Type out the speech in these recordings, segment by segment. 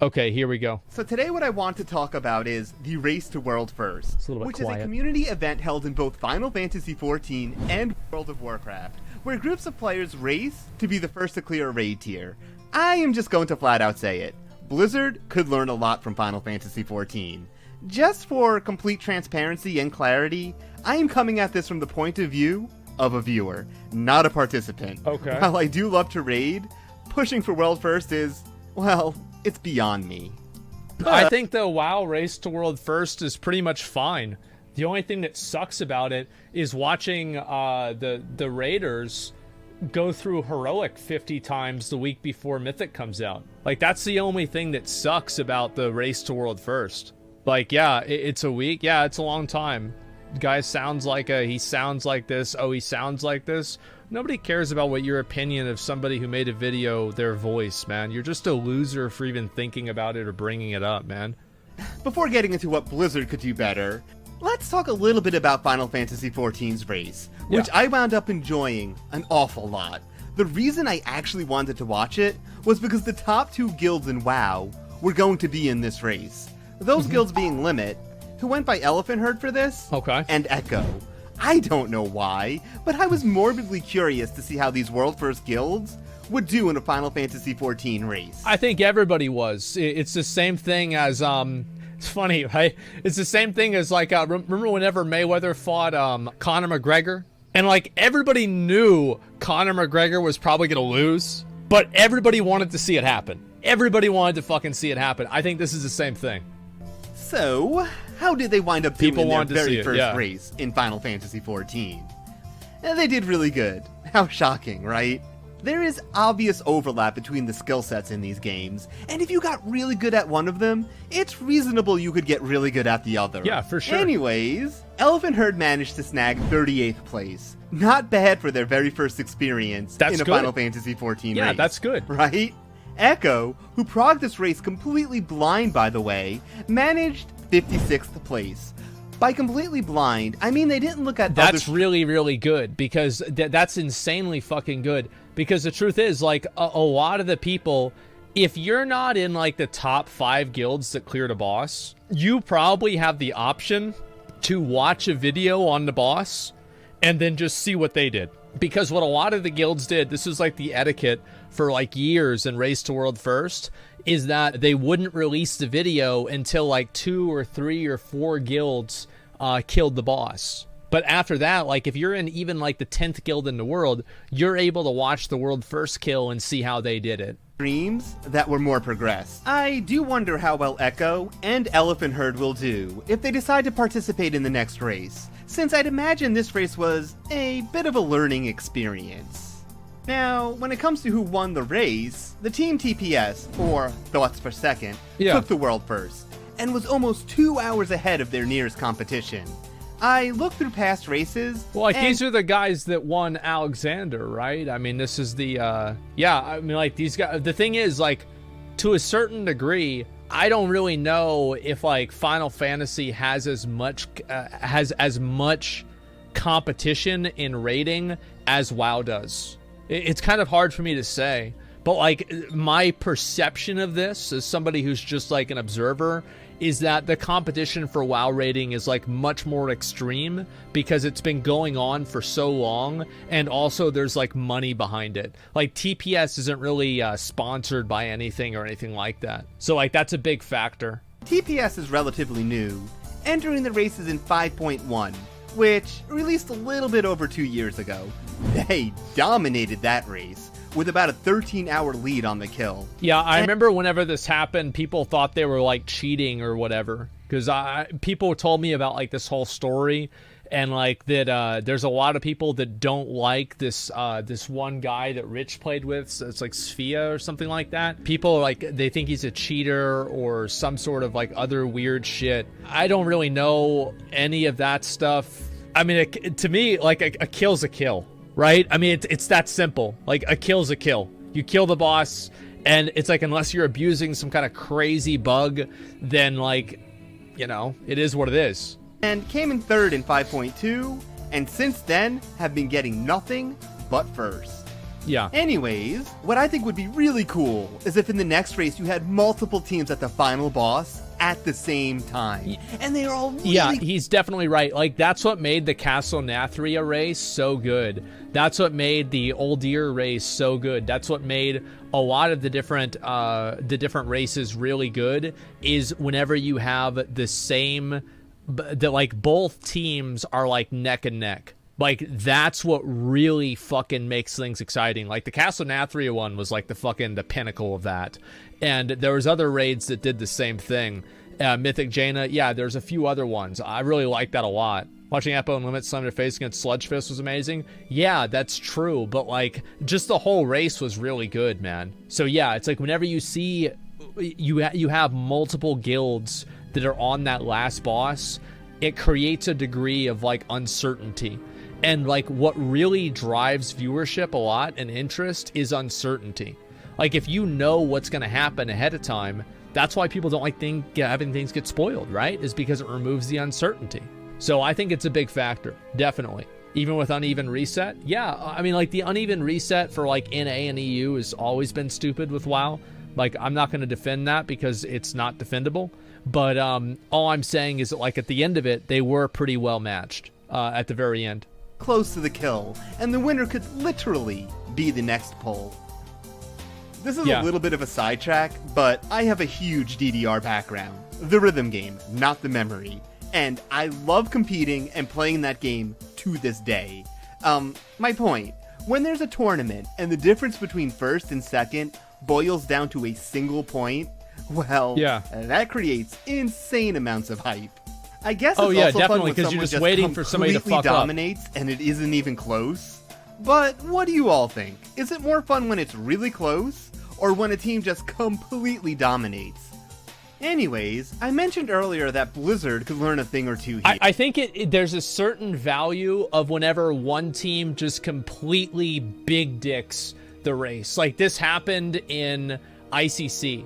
Okay, here we go. So today what I want to talk about is the Race to World First, It's a little bit which is quiet. a community event held in both Final Fantasy XIV and World of Warcraft, where groups of players race to be the first to clear a raid tier. I am just going to flat out say it. Blizzard could learn a lot from Final Fantasy XIV. Just for complete transparency and clarity, I am coming at this from the point of view of a viewer, not a participant. Okay. While I do love to raid, pushing for World First is, well, it's beyond me. I think the WoW Race to World First is pretty much fine. The only thing that sucks about it is watching the raiders go through Heroic 50 times the week before Mythic comes out. Like, that's the only thing that sucks about the Race to World First. Like, yeah, it's a week. Yeah, it's a long time. Guy sounds like he sounds like this. Oh, he sounds like this. Nobody cares about what your opinion of somebody who made a video, their voice, man. You're just a loser for even thinking about it or bringing it up, man. Before getting into what Blizzard could do better, let's talk a little bit about Final Fantasy XIV's race, which I wound up enjoying an awful lot. The reason I actually wanted to watch it was because the top two guilds in WoW were going to be in this race. Those guilds being Limit, who went by Elephant Herd for this, Okay. and Echo. I don't know why, but I was morbidly curious to see how these World First guilds would do in a Final Fantasy XIV race. I think everybody was. It's the same thing as, it's funny, right? It's the same thing as, like, remember whenever Mayweather fought Conor McGregor? And, like, everybody knew Conor McGregor was probably going to lose, but everybody wanted to see it happen. Everybody wanted to fucking see it happen. I think this is the same thing. So, how did they wind up doing People in their wanted to see very it, first yeah. race in Final Fantasy XIV? They did really good. How shocking, right? There is obvious overlap between the skill sets in these games, and if you got really good at one of them, it's reasonable you could get really good at the other. Yeah, for sure. Anyways, Elephant Herd managed to snag 38th place. Not bad for their very first experience That's in a good. Final Fantasy XIV Yeah, race. that's good. Right? Echo, who progged this race completely blind, by the way, managed 56th place. By completely blind, I mean they didn't look at That's really, really good, because that's insanely fucking good. Because the truth is, like, a lot of the people, if you're not in, like, the top 5 guilds that cleared a boss, you probably have the option to watch a video on the boss and then just see what they did. Because what a lot of the guilds did, this is like the etiquette for like years in Race to World First, is that they wouldn't release the video until like 2 or 3 or 4 guilds killed the boss. But after that, like, if you're in even like the 10th guild in the world, you're able to watch the World First kill and see how they did it. Streams that were more progressed. I do wonder how well Echo and Elephant Herd will do if they decide to participate in the next race, since I'd imagine this race was a bit of a learning experience. Now, when it comes to who won the race, the Team TPS, or Thoughts Per Second, took the World First, and was almost 2 hours ahead of their nearest competition. I looked through past races. Well, like, these are the guys that won Alexander, right? I mean, this is the, yeah, I mean, like, these guys, the thing is, like, to a certain degree, I don't really know if, like, Final Fantasy has as much competition in rating as WoW does. It's kind of hard for me to say, but, like, my perception of this as somebody who's just, like, an observer is that the competition for WoW rating is, like, much more extreme because it's been going on for so long, and also there's, like, money behind it. Like, TPS isn't really sponsored by anything or anything like that. So, like, that's a big factor. TPS is relatively new, entering the races in 5.1, which released a little bit over 2 years ago. They dominated that race, with about a 13-hour lead on the kill. Yeah, I remember whenever this happened, people thought they were, like, cheating or whatever. Because people told me about, like, this whole story, and, like, that there's a lot of people that don't like this this one guy that Rich played with. So it's, like, Sphia or something like that. People, like, they think he's a cheater or some sort of, like, other weird shit. I don't really know any of that stuff. I mean, to me, like, a kill's a kill. Right? I mean, it's that simple. Like, a kill's a kill. You kill the boss, and it's like, unless you're abusing some kind of crazy bug, then, like, you know, it is what it is. And came in third in 5.2, and since then have been getting nothing but first. Yeah. Anyways, what I think would be really cool is if in the next race you had multiple teams at the final boss at the same time. And they are all really... Yeah, he's definitely right. Like, that's what made the Castle Nathria race so good. That's what made the Uldir race so good. That's what made a lot of the different races really good, is whenever you have the same... like, both teams are, like, neck and neck. Like, that's what really fucking makes things exciting. Like, the Castle Nathria one was, like, the pinnacle of that. And there was other raids that did the same thing. Mythic Jaina, yeah, there's a few other ones. I really like that a lot. Watching Apo and Limit slam their face against Sludgefist was amazing. Yeah, that's true. But, like, just the whole race was really good, man. So, yeah, it's like whenever you see... You have multiple guilds that are on that last boss, it creates a degree of, like, uncertainty. And, like, what really drives viewership a lot and interest is uncertainty. Like, if you know what's going to happen ahead of time, that's why people don't like having things get spoiled, right? Is because it removes the uncertainty. So I think it's a big factor, definitely. Even with uneven reset, yeah. I mean, like, the uneven reset for, like, NA and EU has always been stupid with WoW. Like, I'm not going to defend that because it's not defendable. But all I'm saying is that, like, at the end of it, they were pretty well matched at the very end. Close to the kill, and the winner could literally be the next poll. This is a little bit of a sidetrack, but I have a huge DDR background. The rhythm game, not the memory. And I love competing and playing that game to this day. My point, when there's a tournament and the difference between first and second boils down to a single point, well, that creates insane amounts of hype. I guess it's also fun when someone just waiting for somebody to fuck dominates up. And it isn't even close. But what do you all think? Is it more fun when it's really close, or when a team just completely dominates? Anyways, I mentioned earlier that Blizzard could learn a thing or two here. I think there's a certain value of whenever one team just completely big dicks the race. Like, this happened in ICC.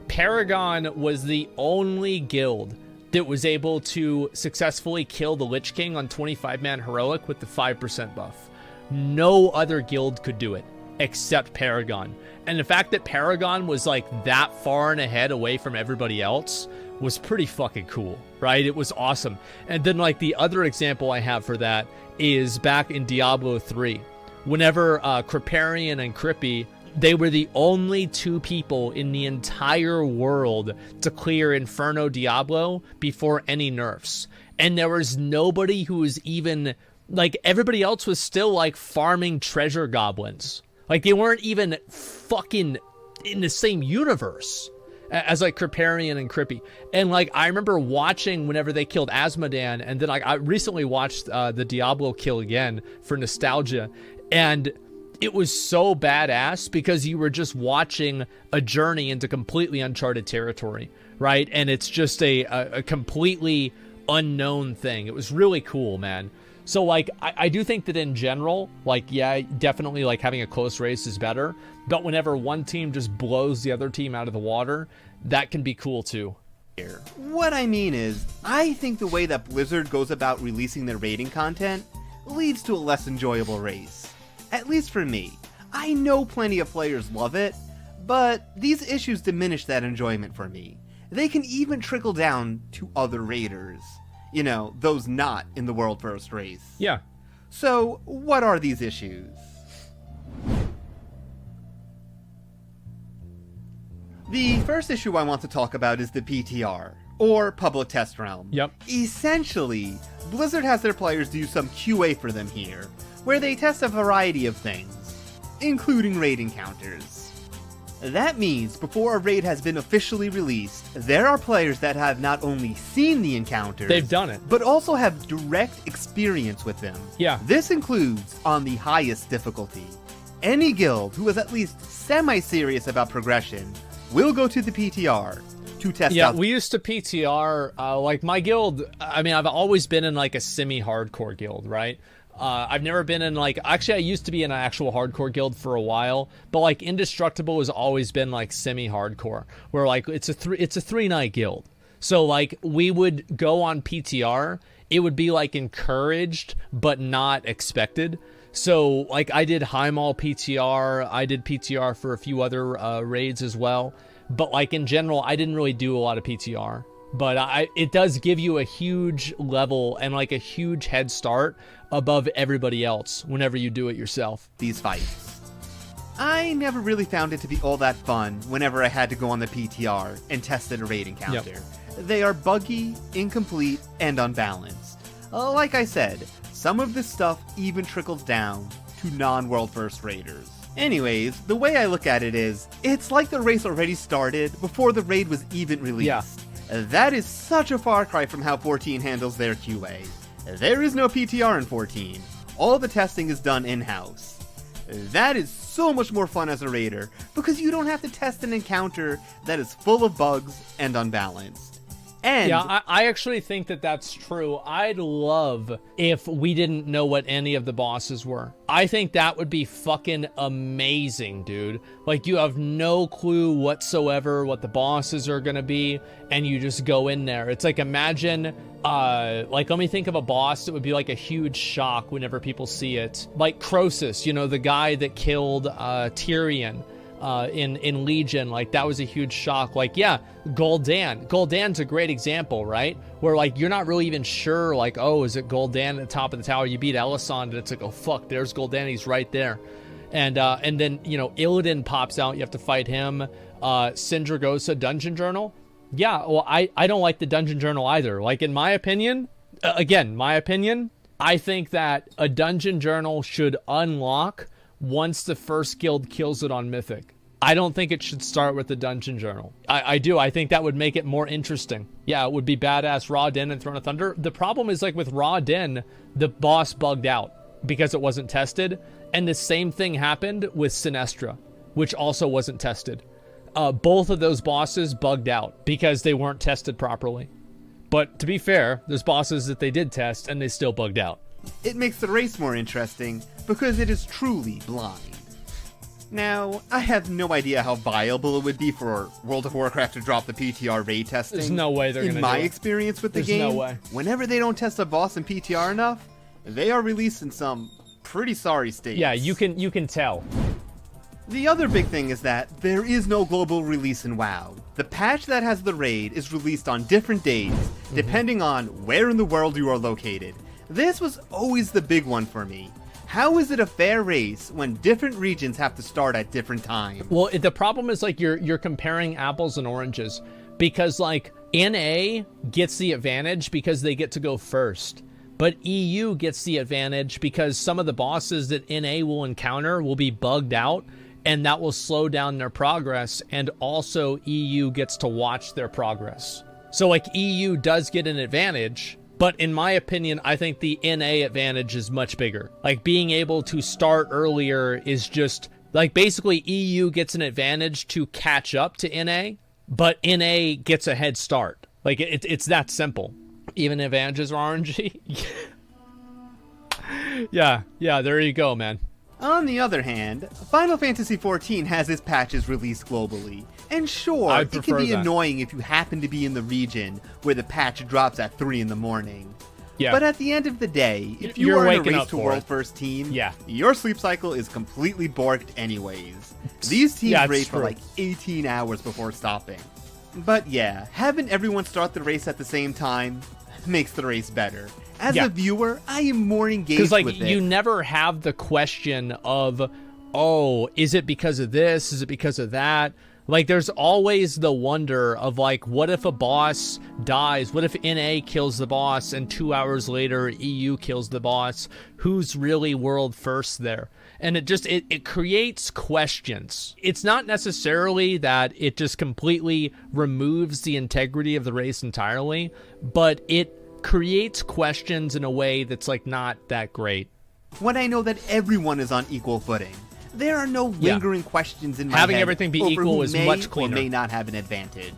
Paragon was the only guild that was able to successfully kill the Lich King on 25-man heroic with the 5% buff. No other guild could do it except Paragon. And the fact that Paragon was, like, that far and ahead away from everybody else was pretty fucking cool, right? It was awesome. And then, like, the other example I have for that is back in Diablo 3. Whenever Kripparrian and Crippy, they were the only two people in the entire world to clear Inferno Diablo before any nerfs. And there was nobody who was even... Like, everybody else was still, like, farming treasure goblins. Like, they weren't even fucking in the same universe as, like, Kripparrian and Crippy. And, like, I remember watching whenever they killed Asmodan, and then, like, I recently watched the Diablo kill again for nostalgia, and it was so badass because you were just watching a journey into completely uncharted territory, right? And it's just a completely unknown thing. It was really cool, man. So, like, I do think that in general, like, yeah, definitely, like, having a close race is better. But whenever one team just blows the other team out of the water, that can be cool, too. What I mean is, I think the way that Blizzard goes about releasing their raiding content leads to a less enjoyable race. At least for me. I know plenty of players love it, but these issues diminish that enjoyment for me. They can even trickle down to other raiders. You know, those not in the World First race. Yeah. So, what are these issues? The first issue I want to talk about is the PTR, or Public Test Realm. Yep. Essentially, Blizzard has their players do some QA for them here, where they test a variety of things, including raid encounters. That means before a raid has been officially released, there are players that have not only seen the encounters, they've done it, but also have direct experience with them. Yeah. This includes on the highest difficulty. Any guild who is at least semi-serious about progression will go to the PTR to test out. Yeah, we used to PTR, like, my guild, I mean, I've always been in, like, a semi-hardcore guild, right? I've never been in, like, actually I used to be in an actual hardcore guild for a while, but, like, Indestructible has always been, like, semi-hardcore, where, like, it's a 3-night guild. So, like, we would go on PTR, it would be, like, encouraged, but not expected. So, like, I did Highmall PTR. I did PTR for a few other raids as well. But, like, in general, I didn't really do a lot of PTR. But it does give you a huge level and, like, a huge head start above everybody else whenever you do it yourself. These fights. I never really found it to be all that fun whenever I had to go on the PTR and test a raid encounter. Yep. They are buggy, incomplete, and unbalanced. Like I said, some of this stuff even trickles down to non-World First raiders. Anyways, the way I look at it is, it's like the race already started before the raid was even released. Yeah. That is such a far cry from how 14 handles their QA. There is no PTR in 14. All the testing is done in-house. That is so much more fun as a raider, because you don't have to test an encounter that is full of bugs and unbalanced. And yeah, I actually think that that's true. I'd love if we didn't know what any of the bosses were. I think that would be fucking amazing, dude. Like, you have no clue whatsoever what the bosses are gonna be, and you just go in there. It's like, imagine, like, let me think of a boss that would be like a huge shock whenever people see it. Like Croesus, you know, the guy that killed Tyrion. In Legion, like, that was a huge shock. Like, yeah, Gul'dan's a great example, right? Where, like, you're not really even sure, like, oh, is it Gul'dan at the top of the tower? You beat Elisand, and it's like, oh, fuck, there's Gul'dan, he's right there. And then, you know, Illidan pops out, you have to fight him. Sindragosa Dungeon Journal. Yeah, well, I don't like the Dungeon Journal either. Like, in my opinion, I think that a Dungeon Journal should unlock once the first guild kills it on Mythic. I don't think it should start with the Dungeon Journal. I do. I think that would make it more interesting. Yeah, it would be badass Raw Den and Throne of Thunder. The problem is, like, with Raw Den, the boss bugged out because it wasn't tested. And the same thing happened with Sinestra, which also wasn't tested. Both of those bosses bugged out because they weren't tested properly. But to be fair, there's bosses that they did test and they still bugged out. It makes the race more interesting because it is truly blind. Now, I have no idea how viable it would be for World of Warcraft to drop the PTR raid testing. There's no way they're going to do it. In my experience with the game, no way. Whenever they don't test a boss in PTR enough, they are released in some pretty sorry states. Yeah, you can tell. The other big thing is that there is no global release in WoW. The patch that has the raid is released on different days, depending on where in the world you are located. This was always the big one for me. How is it a fair race when different regions have to start at different times? Well, the problem is, like, you're comparing apples and oranges, because, like, NA gets the advantage because they get to go first, but EU gets the advantage because some of the bosses that NA will encounter will be bugged out, and that will slow down their progress, and also EU gets to watch their progress. So, like, EU does get an advantage. But in my opinion, I think the NA advantage is much bigger. Like, being able to start earlier is just, like, basically EU gets an advantage to catch up to NA, but NA gets a head start. Like, it's that simple. Even advantages are RNG. Yeah, there you go, man. On the other hand, Final Fantasy XIV has its patches released globally. And sure, it can be annoying if you happen to be in the region where the patch drops at 3 in the morning. Yeah. But at the end of the day, if you are in a race to World First team, your sleep cycle is completely borked anyways. These teams race for like 18 hours before stopping. But yeah, having everyone start the race at the same time makes the race better. As a viewer, I am more engaged with it. Because, like, you never have the question of, oh, is it because of this? Is it because of that? Like, there's always the wonder of, like, what if a boss dies? What if NA kills the boss and 2 hours later EU kills the boss? Who's really world first there? And it creates questions. It's not necessarily that it just completely removes the integrity of the race entirely, but it creates questions in a way that's, like, not that great. When I know that everyone is on equal footing, there are no lingering questions in my Having head everything be equal is much cleaner. Or may not have an advantage.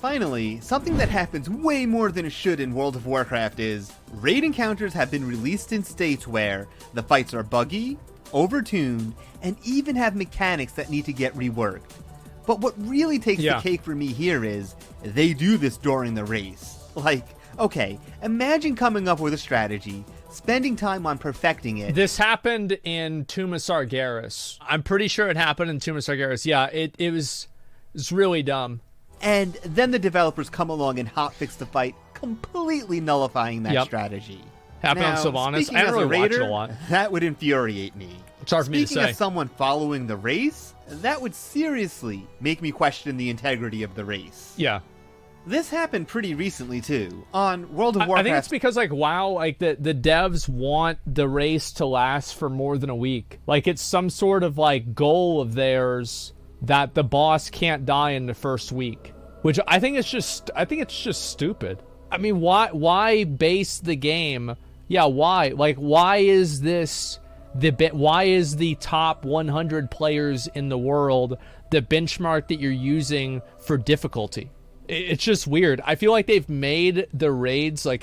Finally, something that happens way more than it should in World of Warcraft is raid encounters have been released in states where the fights are buggy, overtuned, and even have mechanics that need to get reworked. But what really takes the cake for me here is they do this during the race. Like, okay, imagine coming up with a strategy, spending time on perfecting it. This happened in Tomb of Sargeras. I'm pretty sure it happened in Tomb of Sargeras. Yeah, it's really dumb. And then the developers come along and hotfix the fight, completely nullifying that strategy. Happened on Sylvanas. I don't really watch it a lot. That would infuriate me. It's hard for me to say. Speaking of someone following the race, that would seriously make me question the integrity of the race. Yeah. This happened pretty recently, too. On World of Warcraft... I think it's because, like, WoW, like, the devs want the race to last for more than a week. Like, it's some sort of, like, goal of theirs that the boss can't die in the first week. Which I think it's just stupid. I mean, why base the game... Yeah, why? Like, why is this... Why is the top 100 players in the world the benchmark that you're using for difficulty? It's just weird. I feel like they've made the raids like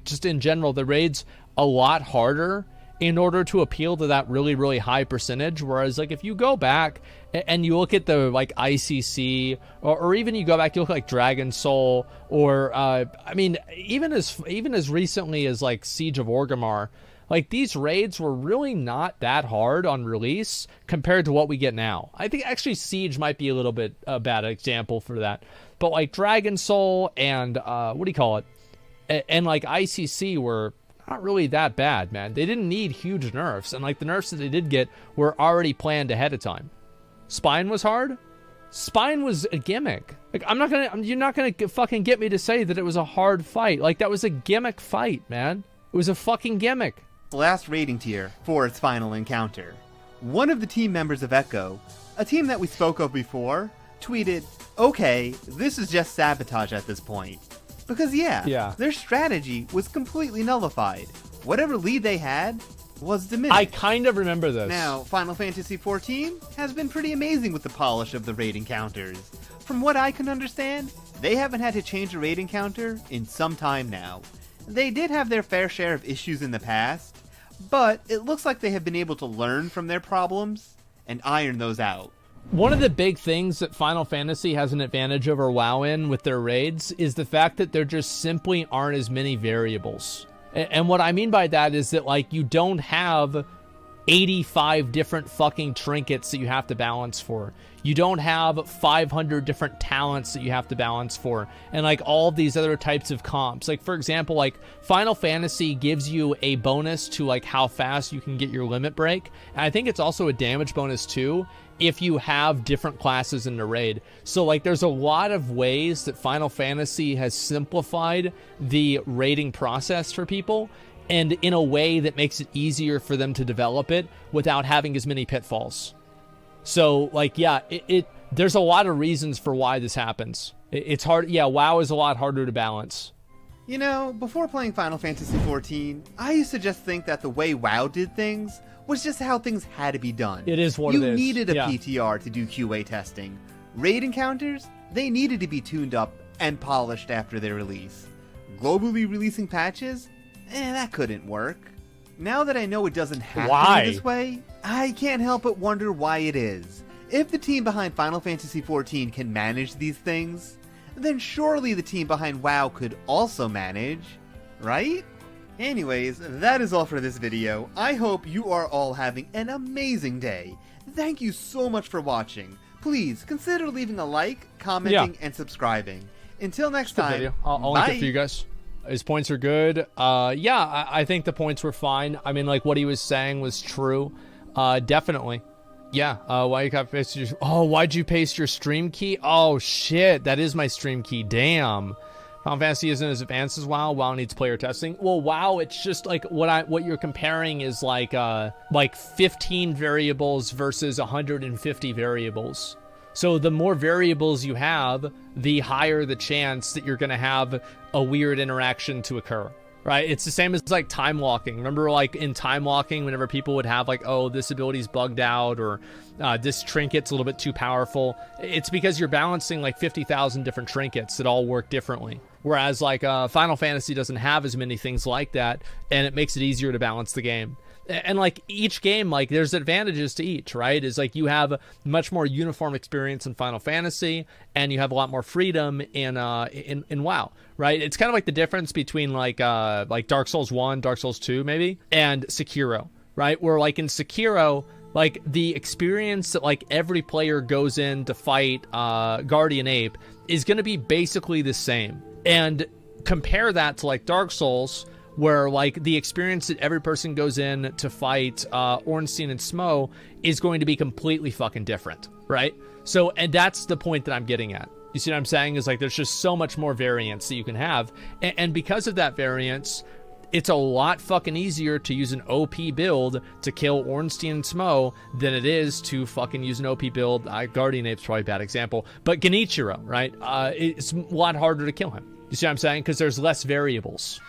just in general, the raids a lot harder in order to appeal to that really, really high percentage. Whereas like if you go back and you look at the like ICC or even you go back, you look like Dragon Soul or I mean, even as recently as like Siege of Orgrimmar, like, these raids were really not that hard on release compared to what we get now. I think actually Siege might be a little bit a bad example for that. But, like, Dragon Soul and, what do you call it? And, like, ICC were not really that bad, man. They didn't need huge nerfs. And, like, the nerfs that they did get were already planned ahead of time. Spine was hard? Spine was a gimmick. Like, you're not gonna fucking get me to say that it was a hard fight. Like, that was a gimmick fight, man. It was a fucking gimmick. Last rating tier for its final encounter. One of the team members of Echo, a team that we spoke of before, tweeted, "Okay, this is just sabotage at this point." Because yeah, their strategy was completely nullified. Whatever lead they had was diminished. I kind of remember this. Now, Final Fantasy XIV has been pretty amazing with the polish of the raid encounters. From what I can understand, they haven't had to change a raid encounter in some time now. They did have their fair share of issues in the past, but it looks like they have been able to learn from their problems and iron those out. One of the big things that Final Fantasy has an advantage over WoW in with their raids is the fact that there just simply aren't as many variables. And what I mean by that is that, like, you don't have 85 different fucking trinkets that you have to balance for. You don't have 500 different talents that you have to balance for, and like all these other types of comps. Like, for example, like Final Fantasy gives you a bonus to like how fast you can get your limit break, and I think it's also a damage bonus too if you have different classes in the raid. So like there's a lot of ways that Final Fantasy has simplified the raiding process for people, and in a way that makes it easier for them to develop it without having as many pitfalls. So, like, yeah, there's a lot of reasons for why this happens. It's hard. Yeah, WoW is a lot harder to balance. You know, before playing Final Fantasy XIV, I used to just think that the way WoW did things was just how things had to be done. It is what it is. You needed a PTR to do QA testing. Raid encounters, they needed to be tuned up and polished after their release. Globally releasing patches, that couldn't work. Now that I know it doesn't have to be this way, I can't help but wonder why it is. If the team behind Final Fantasy XIV can manage these things, then surely the team behind WoW could also manage, right? Anyways, that is all for this video. I hope you are all having an amazing day. Thank you so much for watching. Please consider leaving a like, commenting, and subscribing. Until next time, I'll link it for you guys. His points are good. I think the points were fine. I mean, like, what he was saying was true. Definitely. Yeah. Why'd you paste your stream key? Oh, shit. That is my stream key. Damn. Final Fantasy isn't as advanced as WoW. WoW needs player testing. Well, WoW, it's just like what you're comparing is like 15 variables versus 150 variables. So the more variables you have, the higher the chance that you're going to have a weird interaction to occur, right? It's the same as like time locking. Remember, like in time locking, whenever people would have like, oh, this ability's bugged out, or this trinket's a little bit too powerful. It's because you're balancing like 50,000 different trinkets that all work differently. Whereas like Final Fantasy doesn't have as many things like that, and it makes it easier to balance the game. And like each game, like there's advantages to each, right? Is like you have much more uniform experience in Final Fantasy, and you have a lot more freedom in WoW, right? It's kind of like the difference between like Dark Souls 1, Dark Souls 2 maybe, and Sekiro, right? Where like in Sekiro, like the experience that like every player goes in to fight Guardian Ape is going to be basically the same. And compare that to like Dark Souls, where like the experience that every person goes in to fight Ornstein and Smo is going to be completely fucking different, right? So, and that's the point that I'm getting at. You see what I'm saying? Is like there's just so much more variance that you can have, and because of that variance, it's a lot fucking easier to use an OP build to kill Ornstein and Smo than it is to fucking use an OP build. Guardian Ape's probably a bad example, but Genichiro, right? It's a lot harder to kill him. You see what I'm saying? Because there's less variables.